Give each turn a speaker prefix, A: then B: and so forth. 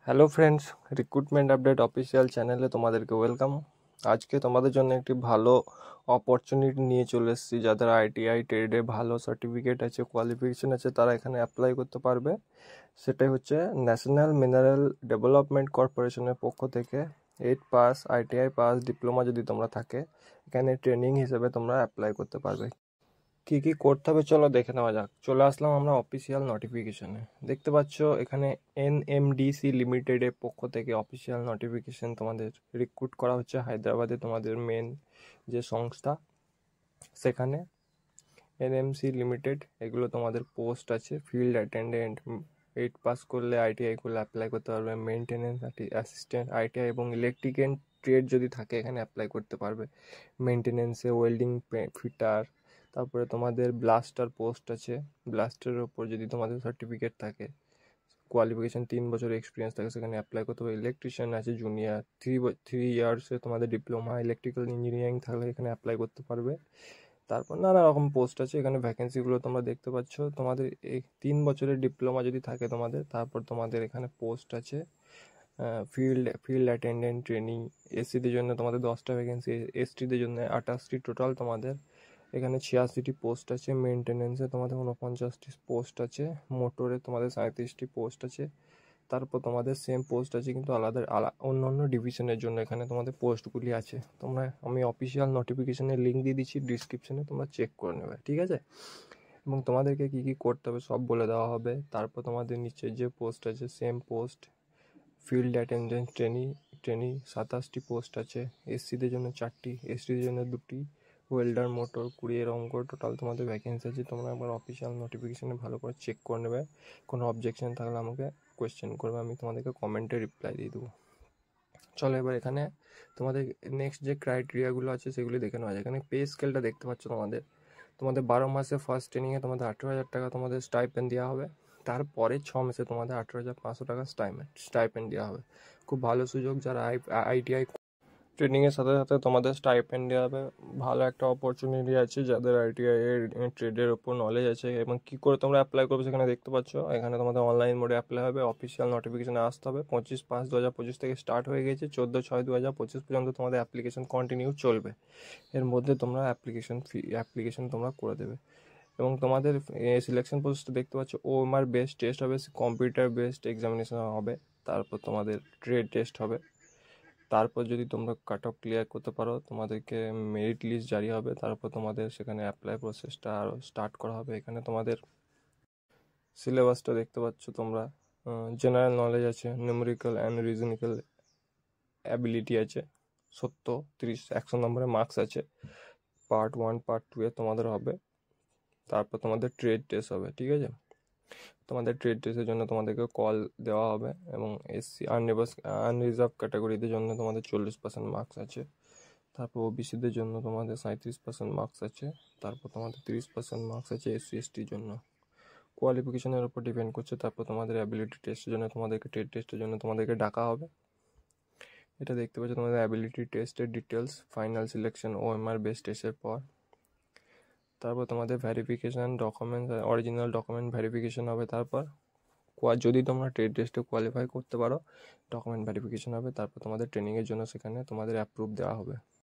A: Hello friends, recruitment update official চ্যানেলে তোমাদেরকে welcome. আজকে তোমাদের জন্য একটি ভালো অপরচুনিটি নিয়ে চলে এসেছি। যাদের আইটিআই ট্রেডে ভালো সার্টিফিকেট আছে, কোয়ালিফিকেশন আছে, তারা এখানে অ্যাপ্লাই করতে পারবে। সেটাই হচ্ছে ন্যাশনাল মিনারেল ডেভেলপমেন্ট কর্পোরেশনের পক্ষ থেকে 8 পাস আইটিআই পাস ডিপ্লোমা যদি তোমরা থাকে, এখানে ট্রেনিং হিসেবে তোমরা অ্যাপ্লাই করতে পারবে। কি কি করতে হবে চলো দেখে নেওয়া যাক। চলে আসলাম আমরা অফিসিয়াল নোটিফিকেশনে। দেখতে পাচ্ছ এখানে এনএমডিসি লিমিটেডের পক্ষ থেকে অফিসিয়াল নোটিফিকেশন তোমাদের রিক্রুট করা হচ্ছে হায়দ্রাবাদে, তোমাদের মেন যে সংস্থা সেখানে এনএমসি লিমিটেড। এগুলো তোমাদের পোস্ট আছে ফিল্ড অ্যাটেন্ডেন্ট, 8 পাস করলে আইটিআই করলে অ্যাপ্লাই করতে পারবে। মেনটেনেন্স অ্যাসিস্ট্যান্ট আইটিআই এবং ইলেকট্রিক্যাল ট্রেড যদি থাকে এখানে অ্যাপ্লাই করতে পারবে। মেনটেনেন্সে ওয়েল্ডিং ফিটার, তারপরে তোমাদের ব্লাস্টার পোস্ট আছে। ব্লাস্টারের ওপর যদি তোমাদের সার্টিফিকেট থাকে, কোয়ালিফিকেশান 3 বছর এক্সপিরিয়েন্স থাকে, সেখানে অ্যাপ্লাই করতে হবে। ইলেকট্রিশিয়ান আছে জুনিয়র, 3 ইয়ার্সে তোমাদের ডিপ্লোমা ইলেকট্রিক্যাল ইঞ্জিনিয়ারিং থাকলে এখানে অ্যাপ্লাই করতে পারবে। তারপর নানা রকম পোস্ট আছে এখানে। ভ্যাকেন্সিগুলো তোমরা দেখতে পাচ্ছ। তোমাদের এই 3 বছরের ডিপ্লোমা যদি থাকে তোমাদের, তারপর তোমাদের এখানে পোস্ট আছে ফিল্ড অ্যাটেন্ডেন্ট ট্রেনিং। এসসিদের জন্য তোমাদের 10টা ভ্যাকেন্সি, এসটিদের জন্য 28টি টোটাল তোমাদের এখানে 86টি পোস্ট আছে। মেনটেনেন্সে তোমাদের 49টি পোস্ট আছে। মোটরে তোমাদের 37টি পোস্ট আছে। তারপর তোমাদের সেম পোস্ট আছে কিন্তু আলাদা অন্য অন্য ডিভিশনের জন্য এখানে তোমাদের পোস্টগুলি আছে। আমি অফিসিয়াল নোটিফিকেশনের লিঙ্ক দিয়ে দিচ্ছি ডিসক্রিপশনে, তোমরা চেক করে নেবে, ঠিক আছে? এবং তোমাদেরকে কী কী করতে হবে সব বলে দেওয়া হবে। তারপর তোমাদের নিচে যে পোস্ট আছে same post field attendant trainee 27টি পোস্ট আছে। এসসিদের জন্য 4টি, এসটিদের জন্য 2টি। ওয়েল্ডার, মোটর 20 এরকম করে টোটাল তোমাদের ভ্যাকেন্সি আছে। তোমরা একবার অফিসিয়াল নোটিফিকেশানে ভালো করে চেক করে নেবে। কোনো অবজেকশন থাকলে আমাকে কোয়েশ্চেন করবে, আমি তোমাদেরকে কমেন্টে রিপ্লাই দিয়ে দেবো। চলো এবার এখানে তোমাদের নেক্সট যে ক্রাইটেরিয়াগুলো আছে সেগুলি দেখে নেওয়া যায়। এখানে পে স্কেলটা দেখতে পাচ্ছ তোমাদের 12 মাসে ফার্স্ট ট্রেনিংয়ে তোমাদের 18,000 টাকা তোমাদের স্টাইপেন্ড দেওয়া হবে। তারপরে 6 মাসে তোমাদের 18,500 টাকা স্টাইপেন্ড দেওয়া হবে। খুব ভালো সুযোগ। যারা আইটিআই ট্রেনিংয়ের সাথে সাথে তোমাদের স্টাইপেন্ড দেওয়া হবে। ভালো একটা অপরচুনিটি আছে যাদের আইটিআই এর ট্রেডের ওপর নলেজ আছে। এবং কী করে তোমরা অ্যাপ্লাই করবে সেখানে দেখতে পাচ্ছ। এখানে তোমাদের অনলাইন মোডে অ্যাপ্লাই হবে। অফিসিয়াল নোটিফিকেশানে আসতে হবে। 25/5/2025 থেকে স্টার্ট হয়ে গেছে। 14/6/2025 পর্যন্ত তোমাদের অ্যাপ্লিকেশন কন্টিনিউ চলবে। এর মধ্যে তোমরা অ্যাপ্লিকেশন তোমরা করে দেবে। এবং তোমাদের সিলেকশন প্রসেসটা দেখতে পাচ্ছ। ওএমআর বেসড টেস্ট হবে, কম্পিউটার বেসড এক্সামিনেশন হবে। তারপর তোমাদের ট্রেড টেস্ট হবে। তারপর যদি তোমরা কাট অফ ক্লিয়ার করতে পারো তোমাদেরকে মেরিট লিস্ট জারি হবে। তারপর তোমাদের সেখানে অ্যাপ্লাই প্রসেসটা আরও স্টার্ট করা হবে। এখানে তোমাদের সিলেবাসটা দেখতে পাচ্ছ তোমরা। জেনারেল নলেজ আছে, নিউমেরিক্যাল অ্যান্ড রিজনিক্যাল অ্যাবিলিটি আছে, 70, 30, 100 নম্বরের মার্কস আছে। পার্ট 1 পার্ট 2 তোমাদের হবে। তারপর তোমাদের ট্রেড টেস্ট হবে, ঠিক আছে? তোমাদের ট্রেড টেস্টের জন্য তোমাদেরকে কল দেওয়া হবে। এবং এসসি আনরিজার্ভ ক্যাটাগরিদের জন্য তোমাদের 40% মার্কস আছে। তারপর ওবিসিদের জন্য তোমাদের 37% মার্কস আছে। তারপর তোমাদের 30% মার্কস আছে এসসি এসটির জন্য। কোয়ালিফিকেশনের উপর ডিপেন্ড করছে। তারপর তোমাদের অ্যাবিলিটি টেস্টের জন্য তোমাদেরকে ট্রেড টেস্টের জন্য তোমাদেরকে ডাকা হবে। এটা দেখতে পাচ্ছ তোমাদের অ্যাবিলিটি টেস্টের details. Final selection OMR based টেস্টের পর। তারপর তোমাদের verification documents, original document verification হবে। তারপর যদি তোমরা ট্রেড টেস্টে কোয়ালিফাই করতে পারো, ডকুমেন্ট ভেরিফিকেশান হবে। তারপর তোমাদের ট্রেনিংয়ের জন্য সেখানে তোমাদের অ্যাপ্রুভ দেওয়া হবে।